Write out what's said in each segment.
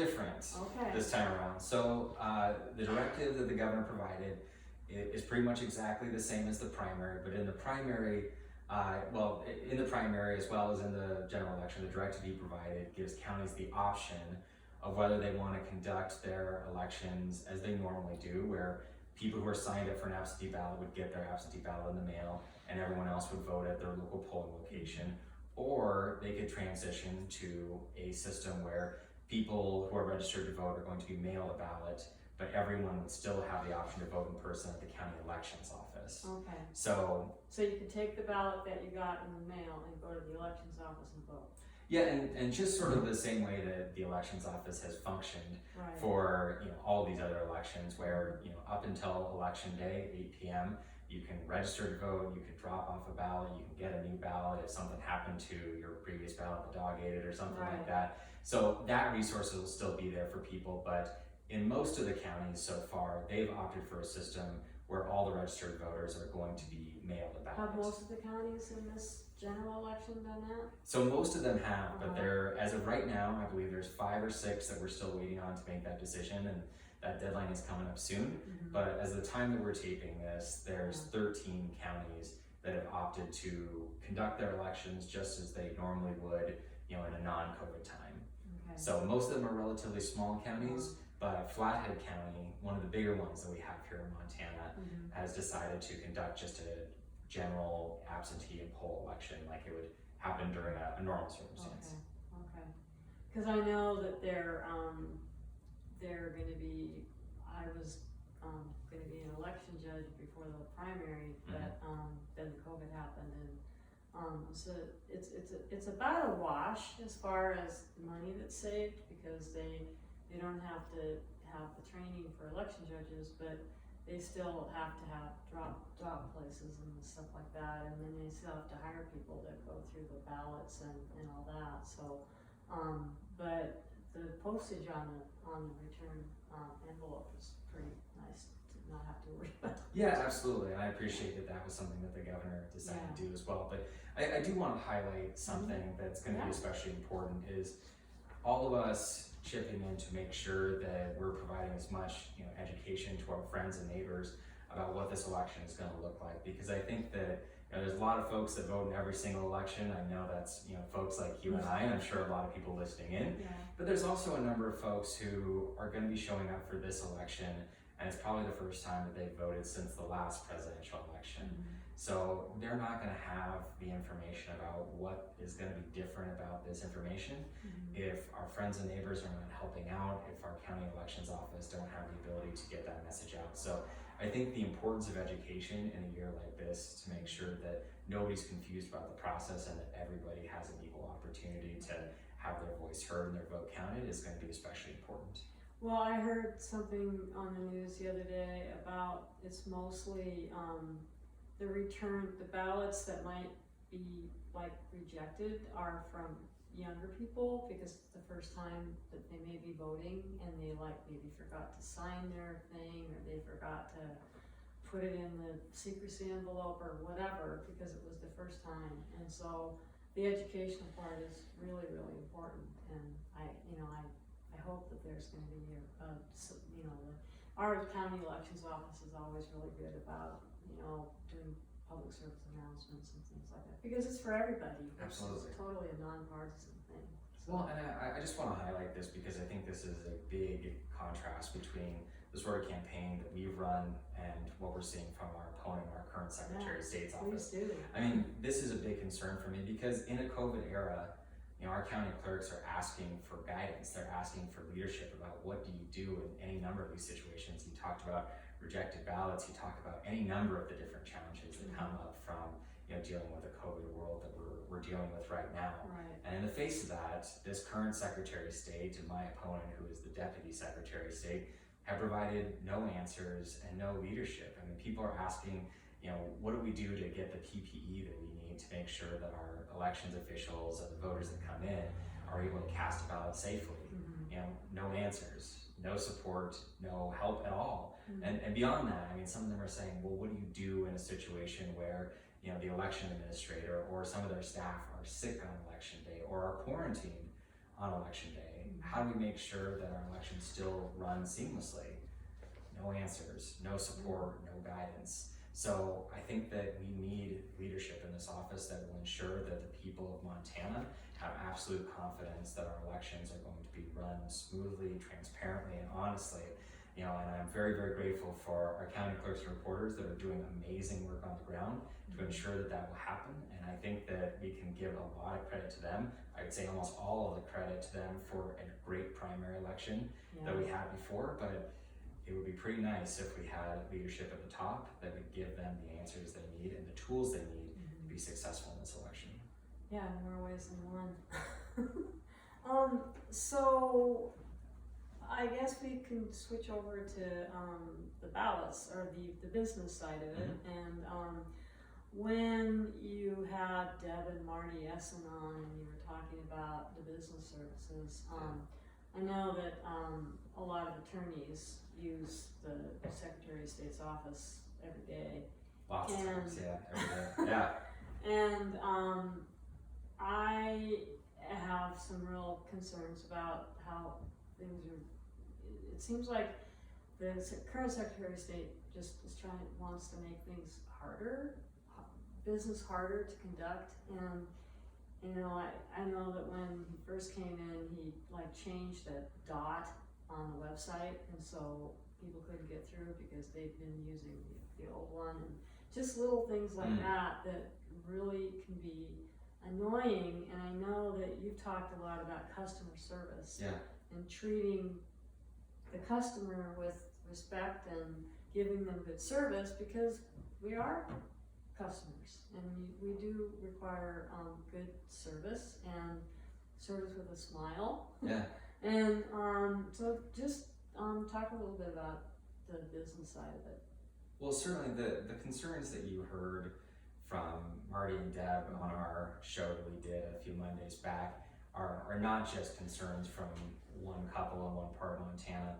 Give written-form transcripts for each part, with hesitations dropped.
different Okay. this time around. So the directive that the governor provided is pretty much exactly the same as the primary, but in the primary, in the primary as well as in the general election, the directive he provided gives counties the option of whether they want to conduct their elections as they normally do, where people who are signed up for an absentee ballot would get their absentee ballot in the mail and everyone else would vote at their local polling location, or they could transition to a system where people who are registered to vote are going to be mailed a ballot, but everyone would still have the option to vote in person at the county elections office. Okay. So you could take the ballot that you got in the mail and go to the elections office and vote. yeah, and just sort of the same way that the elections office has functioned Right. for all these other elections, where up until election day, 8 p.m., you can register to vote, you can drop off a ballot, you can get a new ballot if something happened to your previous ballot, the dog ate it or something Right. like that. So that resource will still be there for people, but in most of the counties so far, they've opted for a system where all the registered voters are going to be mailed a ballot. Have most of the counties in this general election done that? So most of them have, but Uh-huh. there, as of right now, I believe there's 5 or 6 that we're still waiting on to make that decision, and that deadline is coming up soon. Mm-hmm. But as the time that we're taping this, there's 13 counties that have opted to conduct their elections just as they normally would, in a non-COVID time. Okay. So most of them are relatively small counties, but Flathead County, one of the bigger ones that we have here in Montana, Mm-hmm. has decided to conduct just a general absentee and poll election like it would happen during a normal circumstance. Okay. Because I know that they're going to be. I was going to be an election judge before the primary, but then COVID happened, and so it's about a wash as far as money that's saved, because they don't have to have the training for election judges, but they still have to have drop places and stuff like that, and then they still have to hire people to go through the ballots and all that. So, but the postage on the return envelope is pretty nice to not have to worry about. Yeah, absolutely. And I appreciate that was something that the governor decided to do as well. But I do want to highlight something that's going to be especially important is all of us chipping in to make sure that we're providing as much education to our friends and neighbors about what this election is going to look like, because I think that there's a lot of folks that vote in every single election. I know that's folks like you and I, and I'm sure a lot of people listening in. Yeah. But there's also a number of folks who are going to be showing up for this election, and it's probably the first time that they've voted since the last presidential election. So they're not going to have the information about what is going to be different about this information if our friends and neighbors are not helping out, if our county elections office don't have the ability to get that message out. So I think the importance of education in a year like this to make sure that nobody's confused about the process and that everybody has an equal opportunity to have their voice heard and their vote counted is going to be especially important. Well, I heard something on the news the other day about it's mostly the ballots that might be rejected are from younger people, because it's the first time that they may be voting and they maybe forgot to sign their thing, or they forgot to put it in the secrecy envelope or whatever, because it was the first time. And so the educational part is really, really important. And I hope that there's going to be our county elections office is always really good about doing public service announcements and things like that, because it's for everybody. Absolutely. It's totally a nonpartisan thing. So. Well, and I just want to highlight this because I think this is a big contrast between the sort of campaign that we've run and what we're seeing from our opponent, our current Secretary of State's office. Please do. I mean, this is a big concern for me because in a COVID era, our county clerks are asking for guidance. They're asking for leadership about what do you do in any number of these situations. You talked about rejected ballots. You talk about any number of the different challenges that come up from dealing with the COVID world that we're dealing with right now. Right. And in the face of that, this current Secretary of State and my opponent, who is the Deputy Secretary of State, have provided no answers and no leadership. I mean, people are asking, what do we do to get the PPE that we need to make sure that our elections officials and the voters that come in are able to cast a ballot safely? No answers, no support, no help at all. And beyond that, I mean, some of them are saying, well, what do you do in a situation where the election administrator or some of their staff are sick on election day or are quarantined on election day? how do we make sure that our elections still run seamlessly? No answers, no support, no guidance. So I think that we need leadership in this office that will ensure that the people of Montana have absolute confidence that our elections are going to be run smoothly, transparently, and honestly. And I'm very, very grateful for our county clerks and reporters that are doing amazing work on the ground to ensure that that will happen. And I think that we can give a lot of credit to them. I would say almost all of the credit to them for a great primary election that we had before, but it would be pretty nice if we had leadership at the top that would give them the answers they need and the tools they need to be successful in this election. Yeah, in more ways than one. So I guess we can switch over to the ballots or the business side of it. And when you had Deb and Marty Essen on and you were talking about the business services, I know that a lot of attorneys use the Secretary of State's office every day. Lots of times, every day. Yeah. And I have some real concerns about how things are. It seems like the current Secretary of State just wants to make things harder, business harder to conduct. And I know that when he first came in, he changed that dot on the website, and so people couldn't get through because they've been using the old one, and just little things like that really can be annoying. And I know that you've talked a lot about customer service and treating the customer with respect and giving them good service, because we are customers and we do require good service and service with a smile. And so just talk a little bit about the business side of it. Well, certainly the concerns that you heard from Marty and Deb on our show that we did a few Mondays back are not just concerns from one couple in one part of Montana.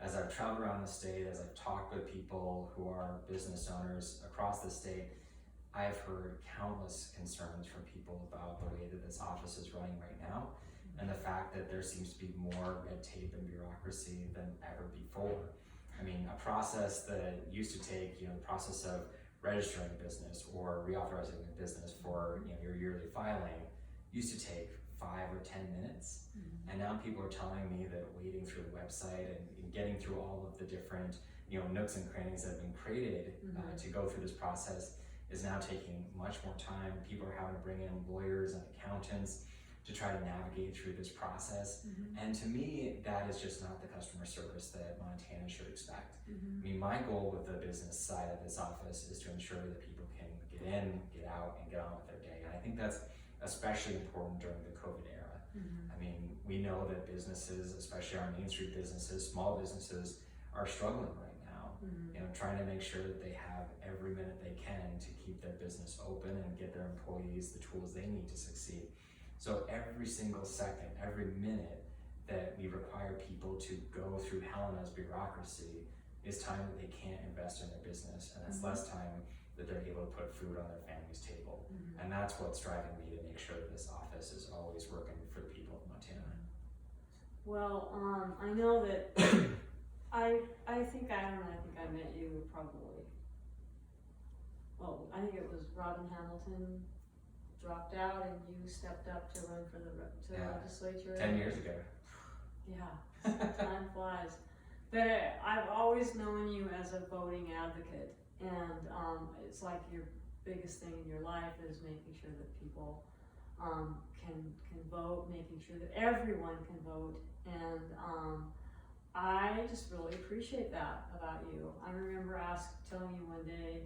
As I've traveled around the state, as I've talked with people who are business owners across the state, I've heard countless concerns from people about the way that this office is running right now, and the fact that there seems to be more red tape and bureaucracy than ever before. I mean, a process that used to take, the process of registering a business or reauthorizing a business for, your yearly filing used to take 5 or 10 minutes. And now people are telling me that waiting through the website and getting through all of the different, nooks and crannies that have been created to go through this process is now taking much more time. People are having to bring in lawyers and accountants to try to navigate through this process. And to me, that is just not the customer service that Montana should expect. I mean, my goal with the business side of this office is to ensure that people can get in, get out, and get on with their day. And I think that's especially important during the COVID era. I mean, we know that businesses, especially our Main Street businesses, small businesses, are struggling right now. Trying to make sure that they have every minute they can to keep their business open and get their employees the tools they need to succeed. So every single second, every minute that we require people to go through Helena's bureaucracy is time that they can't invest in their business, and that's less time that they're able to put food on their family's table. And that's what's driving me to make sure that this office is always working for the people of Montana. Well, I know that I think I met you probably, I think it was Robin Hamilton dropped out and you stepped up to run for the legislature. 10 years ago. Yeah, time flies. But I've always known you as a voting advocate, and it's like your biggest thing in your life is making sure that people can vote, making sure that everyone can vote, and I just really appreciate that about you. I remember telling you one day,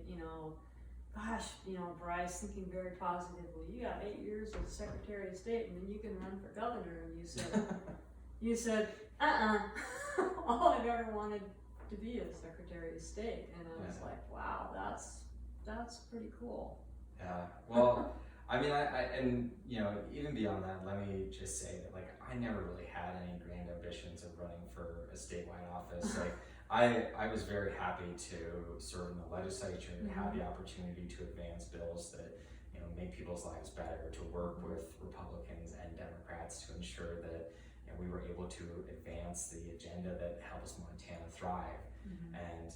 gosh, Bryce, thinking very positively, you got 8 years as Secretary of State and then you can run for governor, and you said, all I've ever wanted to be is Secretary of State. And I was like, wow, that's pretty cool. Yeah, well, I mean, and even beyond that, let me just say that I never really had any grand ambitions of running for a statewide office. I was very happy to serve in the legislature and have the opportunity to advance bills that make people's lives better, to work with Republicans and Democrats to ensure that and we were able to advance the agenda that helps Montana thrive. And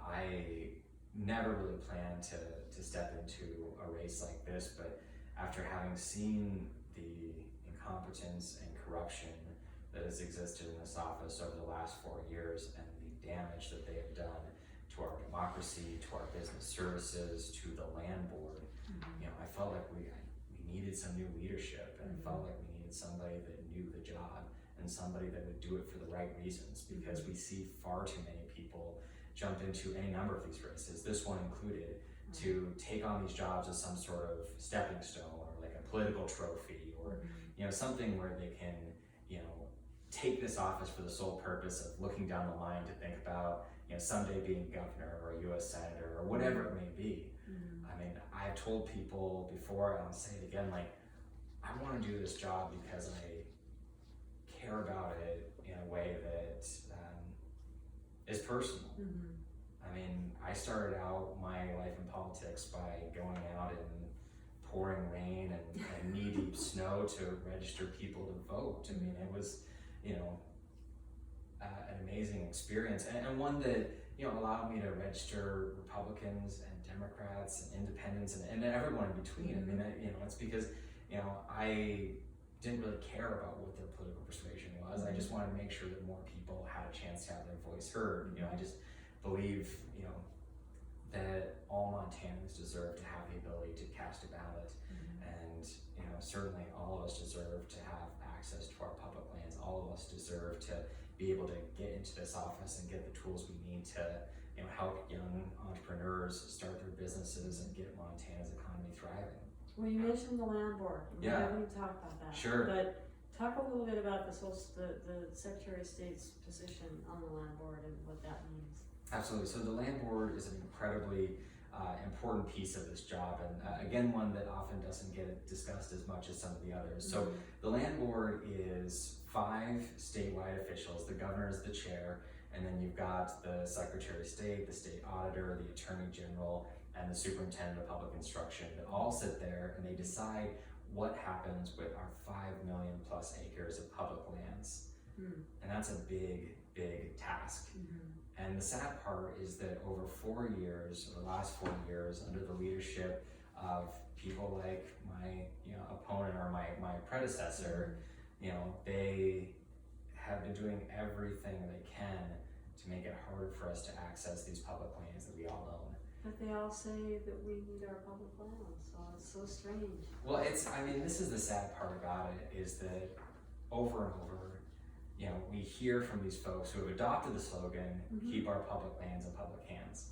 I never really planned to step into a race like this, but after having seen the incompetence and corruption that has existed in this office over the last 4 years, and the damage that they have done to our democracy, to our business services, to the land board, I felt like we needed some new leadership, and I felt like we needed somebody that knew the job and somebody that would do it for the right reasons, because we see far too many people jump into any number of these races, this one included, to take on these jobs as some sort of stepping stone or like a political trophy, or something where they can take this office for the sole purpose of looking down the line to think about someday being governor or a U.S. senator or whatever it may be. I mean, I've told people before, and I'll say it again, like, I want to do this job because I care about it in a way that is personal. I mean, I started out my life in politics by going out in pouring rain and knee-deep snow to register people to vote. I mean, it was, an amazing experience, and one that allowed me to register Republicans and Democrats and independents and everyone in between. I mean, it's because I didn't really care about what their political persuasion was. I just wanted to make sure that more people had a chance to have their voice heard. I just believe that all Montanans deserve to have the ability to cast a ballot, and certainly all of us deserve to have access to our public lands. All of us deserve to be able to get into this office and get the tools we need to help young entrepreneurs start their businesses and get Montana's economy thriving. Well, you mentioned the land board. We haven't talked about that. Sure. But talk a little bit about the Secretary of State's position on the land board and what that means. Absolutely. So the land board is an incredibly important piece of this job, and again, one that often doesn't get discussed as much as some of the others. So the land board is 5 statewide officials. The governor is the chair, and then you've got the Secretary of State, the state auditor, the attorney general, and the superintendent of public instruction that all sit there and they decide what happens with our 5 million plus acres of public lands. And that's a big, big task. And the sad part is that over 4 years, or the last 4 years, under the leadership of people like my opponent or my predecessor, they have been doing everything they can to make it harder for us to access these public lands that we all own. But they all say that we need our public lands, so it's so strange. Well, this is the sad part about it, is that over and over, we hear from these folks who have adopted the slogan, keep our public lands in public hands.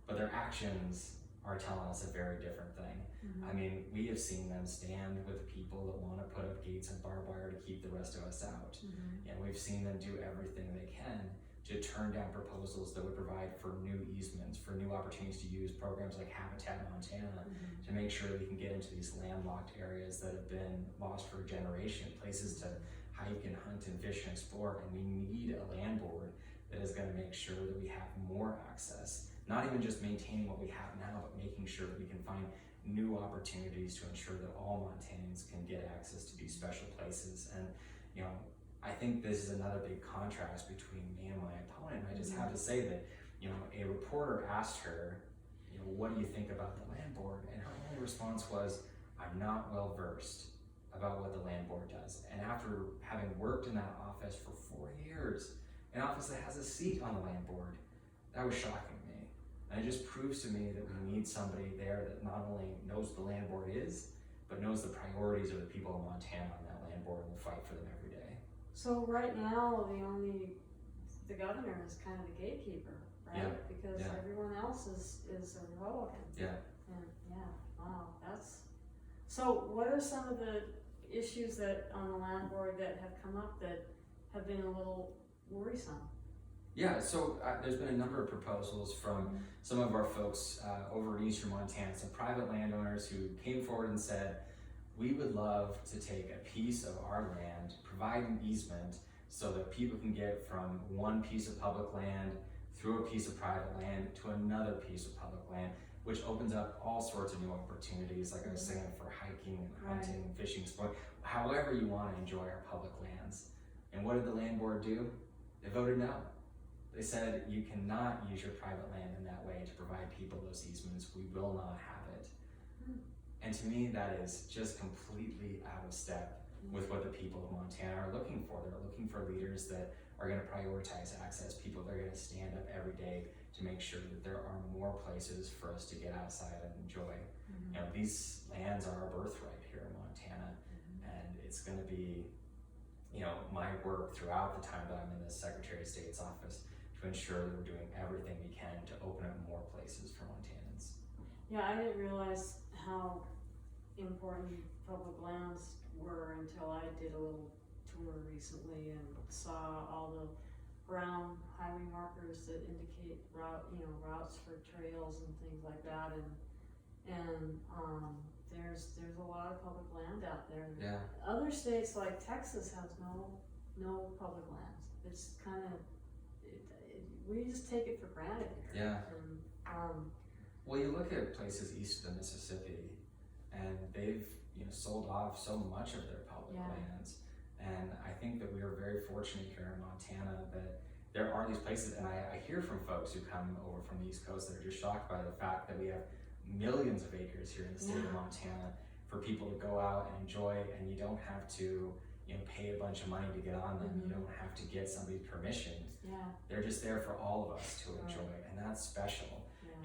But their actions are telling us a very different thing. I mean, we have seen them stand with people that want to put up gates and barbed wire to keep the rest of us out. And we've seen them do everything they can to turn down proposals that would provide for new easements, for new opportunities to use programs like Habitat Montana to make sure we can get into these landlocked areas that have been lost for a generation, places to hike and hunt and fish and explore. And we need a land board that is going to make sure that we have more access, not even just maintaining what we have now, but making sure that we can find new opportunities to ensure that all Montanans can get access to these special places. And I think this is another big contrast between me and my opponent. I just have to say that a reporter asked her, what do you think about the land board? And her only response was, I'm not well versed about what the land board does. And after having worked in that office for 4 years, an office that has a seat on the land board, that was shocking to me. And it just proves to me that we need somebody there that not only knows the land board is, but knows the priorities of the people of Montana on that land board and will fight for them every day. So right now, the governor is kind of the gatekeeper, right? Because everyone else is a Republican. Wow, so what are some of the issues that on the land board that have come up that have been a little worrisome? So there's been a number of proposals from some of our folks over in eastern Montana, some private landowners who came forward and said, we would love to take a piece of our land, provide an easement so that people can get from one piece of public land through a piece of private land to another piece of public land, which opens up all sorts of new opportunities, like I was saying, for hiking, hunting, fishing, sport, however you want to enjoy our public lands. And what did the land board do? They voted no. They said you cannot use your private land in that way to provide people those easements. We will not have it. And to me, that is just completely out of step with what the people of Montana are looking for. They're looking for leaders that are going to prioritize access, people that are going to stand up every day to make sure that there are more places for us to get outside and enjoy. You know, these lands are our birthright here in Montana, and it's going to be, you know, my work throughout the time that I'm in the Secretary of State's office to ensure that we're doing everything we can to open up more places for Montanans. Yeah, I didn't realize how important public lands were until I did a little tour recently and saw all the brown highway markers that indicate routes for trails and things like that, and there's a lot of public land out there. Yeah. Other states like Texas has no public lands. It's kind of we just take it for granted here. Yeah. And, well, you look at places east of the Mississippi, and they've sold off so much of their public lands. And I think that we are very fortunate here in Montana that there are these places, and I hear from folks who come over from the East Coast that are just shocked by the fact that we have millions of acres here in the state of Montana for people to go out and enjoy, and you don't have to pay a bunch of money to get on them. You don't have to get somebody's permission. They're just there for all of us to enjoy, and that's special.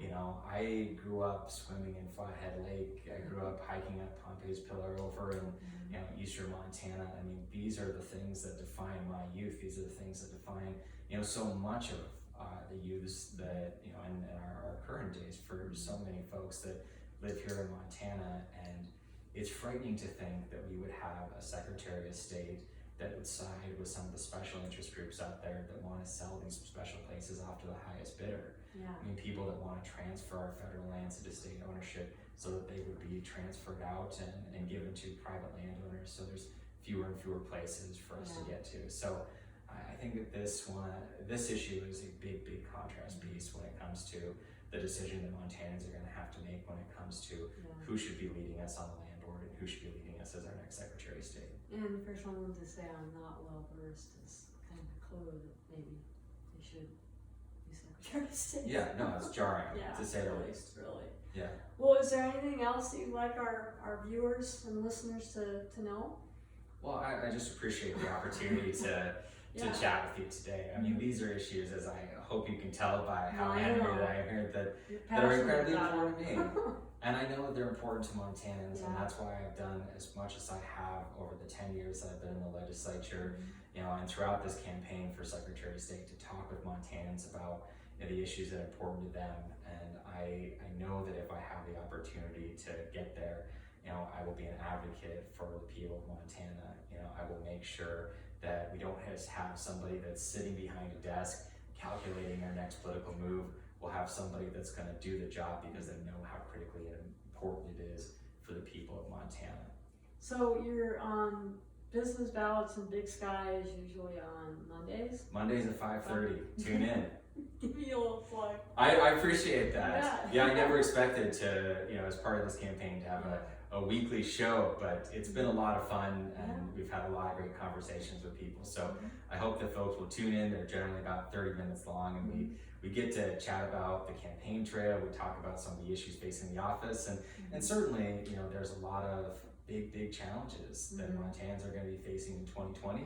You know, I grew up swimming in Flathead Lake. I grew up hiking up Pompey's Pillar over in eastern Montana. I mean, these are the things that define my youth. These are the things that define so much of the youths that in our current days for so many folks that live here in Montana. And it's frightening to think that we would have a Secretary of State that would side with some of the special interest groups out there that want to sell these special places off to the highest bidder. I mean, people that want to transfer our federal lands into state ownership so that they would be transferred out and given to private landowners. So there's fewer and fewer places for us to get to. So I think that this issue is a big contrast piece when it comes to the decision that Montanans are going to have to make when it comes to who should be leading us on the land board and who should be leading us as our next Secretary of State. And for someone to say I'm not well versed is kind of a clue that maybe they should be Secretary of State. Yeah, no, it's jarring to say the least. Really. Yeah. Well, is there anything else that you'd like our viewers and listeners to know? Well, I just appreciate the opportunity to chat with you today. I mean, these are issues, as I hope you can tell by how animated I am here, that are incredibly important to me. And I know that they're important to Montanans, and that's why I've done as much as I have over the 10 years that I've been in the legislature, and throughout this campaign for Secretary of State, to talk with Montanans about the issues that are important to them. And I know that if I have the opportunity to get there, I will be an advocate for the people of Montana. I will make sure that we don't just have somebody that's sitting behind a desk calculating our next political move. We'll have somebody that's going to do the job because they know how critically important it is for the people of Montana. So your business ballots in Big Sky is usually on Mondays? Mondays at 5:30. Tune in. Give me a little plug. I appreciate that. I never expected to, as part of this campaign, to have a weekly show, but it's been a lot of fun, and we've had a lot of great conversations with people. So I hope that folks will tune in. They're generally about 30 minutes long, and we get to chat about the campaign trail. We talk about some of the issues facing the office, and certainly, there's a lot of big challenges that Montanans are going to be facing in 2020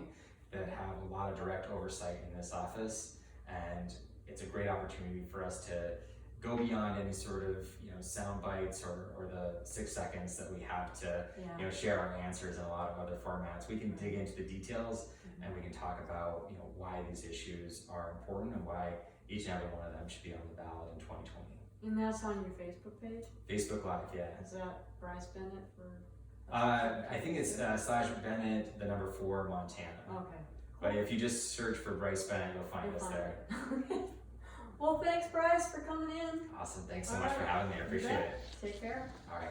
that have a lot of direct oversight in this office, and it's a great opportunity for us to go beyond any sort of sound bites or the 6 seconds that we have to share our answers in a lot of other formats. We can dig into the details, and we can talk about why these issues are important and why each and every one of them should be on the ballot in 2020. And that's on your Facebook page? Facebook Live, Is that Bryce Bennett for? I think it's /Bennett, the number 4, Montana. Okay. But if you just search for Bryce Bennett, you'll find us there. Okay. Well, thanks, Bryce, for coming in. Awesome. Thanks so much for having me. I appreciate it. Take care. All right.